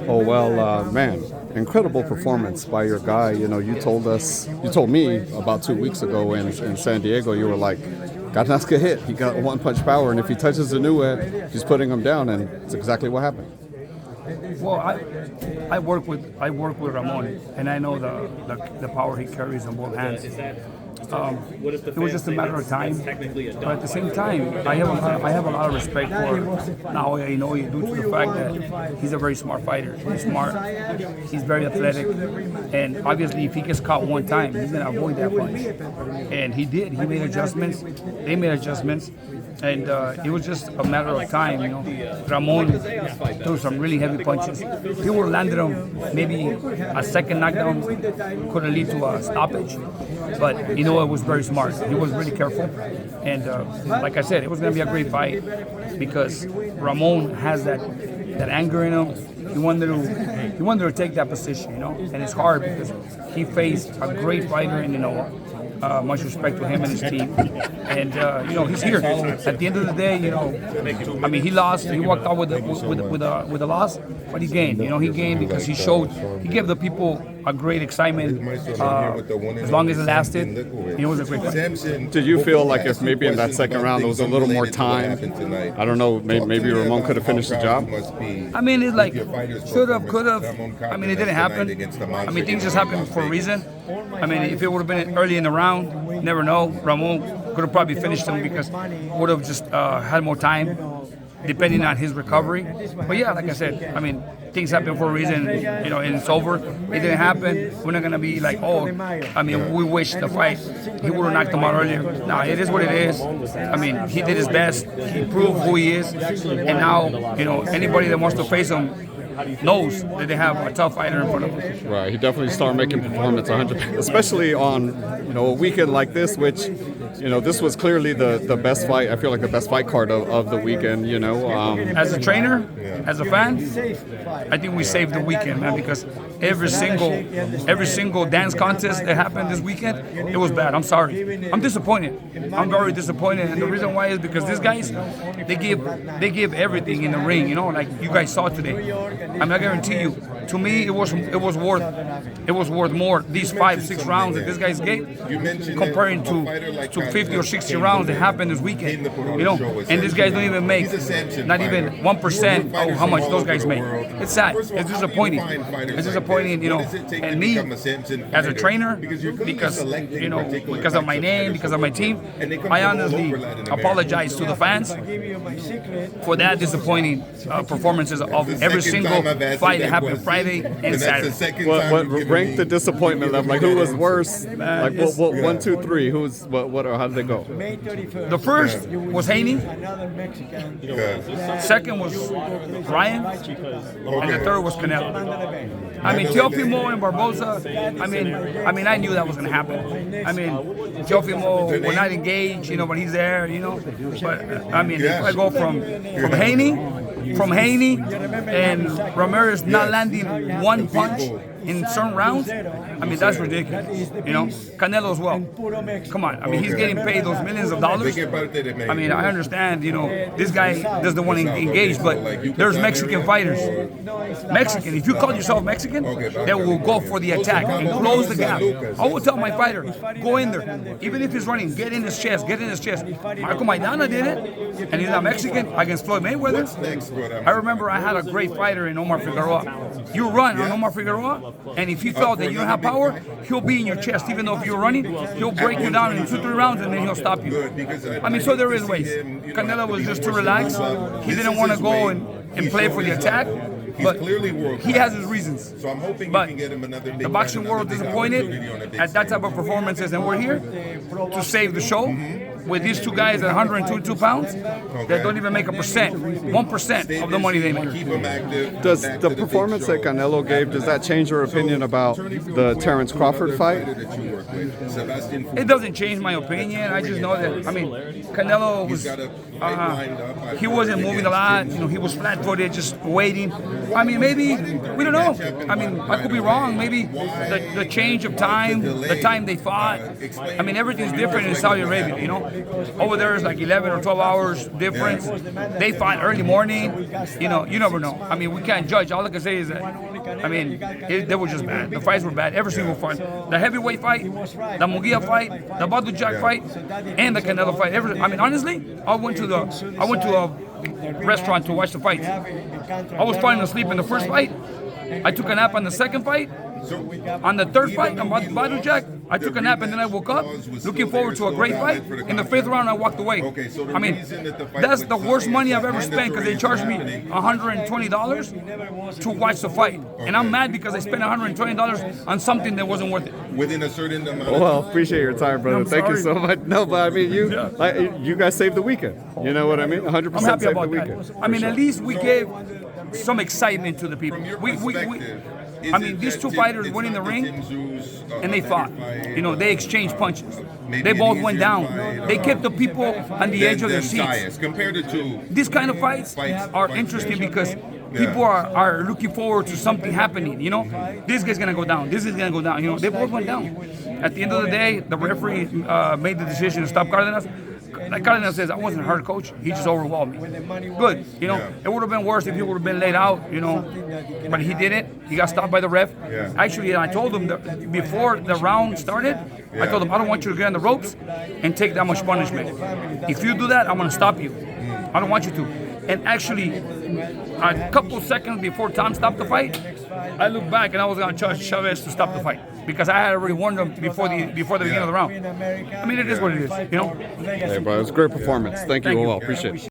Oh, well, man, incredible performance by your guy. You know, you told me about 2 weeks ago in San Diego, you were like, Cardenas can hit. He got one-punch power, and if he touches the new head, he's putting him down, and it's exactly what happened. Well, I work with Ramon, and I know the power he carries on both hands. It was just a matter of time, but at the same time, I have a lot of respect for Naoya Inoue due to the fact that he's a very smart fighter. He's smart, he's very athletic, and obviously if he gets caught one time, he's gonna avoid that punch. And he did. He made adjustments. They made adjustments. And it was just a matter of time, you know. Ramon threw some really heavy punches. He would have landed him, maybe a second knockdown could have led to a stoppage. But you know, it was very smart. He was really careful. And like I said, it was going to be a great fight because Ramon has that anger in him. He wanted to take that position, you know. And it's hard because he faced a great fighter in Inoue. Much respect to him and his team, and you know, he's here. At the end of the day, you know, I mean, he lost. He walked out with a loss, but he gained. You know, he gained because he gave the people a great excitement. As long as it lasted, it was a great fight. Did you feel like if maybe in that second round there was a little more time? I don't know. Maybe Ramon could have finished the job. I mean, it's like should have, could have. I mean, it didn't happen. I mean, things just happen for a reason. I mean, if it would have been early in the round, never know. Ramon could have probably finished him because would have just had more time, depending on his recovery. But yeah, like I said, I mean, things happen for a reason, you know, and it's over. It didn't happen. We're not gonna be like, oh, I mean, we wish the fight he would have knocked him out earlier. No, it is what it is. I mean, he did his best. He proved who he is, and now, you know, anybody that wants to face him knows that they have a tough fighter in front of them. Right, he definitely started making performance 100%, especially on, you know, a weekend like this, which, you know, this was clearly the best fight. I feel like the best fight card of the weekend. You know, as a trainer, as a fan, I think we saved the weekend, man, because every single dance contest that happened this weekend, it was bad. I'm sorry, I'm disappointed. I'm very disappointed, and the reason why is because these guys, they give everything in the ring. You know, like you guys saw today. I mean, I guarantee you, to me, it was worth more these 5-6 rounds that this guys gave, comparing to 50 or 60 rounds that happened this weekend. You know, and these guys don't even make not even 1% of how much those guys make. It's sad. It's disappointing. It's disappointing, you know. And me, as a trainer, because you know, because of my name, because of my team, I honestly apologize to the fans for that disappointing performances of every single fight that happened Friday and Saturday. What ranked the disappointment level? Like, who was worse? Like, what 1, 2, 3? Who's what? Or how did they go? The first was Haney. Second was Ryan, and the third was Canelo. I mean, Teofimo and Barboza. I mean, I knew that was going to happen. I mean, Teofimo will not engage, you know, but he's there, you know. But I mean, if I go from Haney and Ramirez not landing one punch in certain rounds, I mean, that's ridiculous. You know, Canelo as well. Come on, I mean, he's getting paid those millions of dollars. I mean, I understand, you know, this guy doesn't want to engage, but there's Mexican fighters. Mexican, if you call yourself Mexican, they will go for the attack and close the gap. I will tell my fighter, go in there. Even if he's running, get in his chest, get in his chest. Marco Maidana did it, and he's not Mexican, against Floyd Mayweather. I remember I had a great fighter in Omar Figueroa. You run on Omar Figueroa, and if he felt that you don't have power, he'll be in your chest. Even though if you're running, he'll break you down in 2-3 rounds, and then he'll stop you. I mean, so there is ways. Canelo was just too relaxed. He didn't want to go and play for the attack. But he has his reasons. But the boxing world disappointed at that type of performances, and we're here to save the show with these two guys at 122 pounds that don't even make 1% of the money they make. Does the performance that Canelo gave, does that change your opinion about the Terrence Crawford fight? It doesn't change my opinion. I just know that, I mean, Canelo was, he wasn't moving a lot. You know, he was flat-footed, just waiting. I mean, maybe, we don't know. I mean, I could be wrong. Maybe the change of time, the time they fought. I mean, everything's different in Saudi Arabia, you know. Over there is like 11 or 12 hours difference. They fight early morning. You know, you never know. I mean, we can't judge. All I can say is that, I mean, they were just bad. The fights were bad. Every single fight. The heavyweight fight, the Munguia fight, the Badu Jack fight, and the Canelo fight. I mean, honestly, I went to a restaurant to watch the fights. I was falling asleep in the first fight. I took a nap on the second fight. On the third fight, on Badu Jack, I took a nap and then I woke up, looking forward to a great fight. In the fifth round, I walked away. I mean, that's the worst money I've ever spent because they charged me $120 to watch the fight. And I'm mad because I spent $120 on something that wasn't worth it. Within a certain amount. Well, appreciate your time, brother. Thank you so much. No, but I mean, you guys saved the weekend. You know what I mean? 100% I'm happy saved about the that. weekend. I mean, at least we gave some excitement to the people. I mean, these two fighters went in the ring and they fought. You know, they exchanged punches. They both went down. They kept the people on the edge of their seats. Compared to These kind of fights are interesting because people are looking forward to something happening. You know, this guy's gonna go down. This is gonna go down. You know, they both went down. At the end of the day, the referee made the decision to stop Cardenas. Like Cardenas says, I wasn't hurt, coach. He just overwhelmed me. Good. You know, it would have been worse if he would have been laid out, you know. But he did it. He got stopped by the ref. Actually, I told him that before the round started, I told him, I don't want you to get on the ropes and take that much punishment. If you do that, I'm going to stop you. I don't want you to. And actually, a couple seconds before Tom stopped the fight, I looked back and I was going to charge Chavez to stop the fight because I had already warned him before the beginning of the round. I mean, it is what it is, you know. Hey, bro, it was a great performance. Thank you. Well, appreciate it.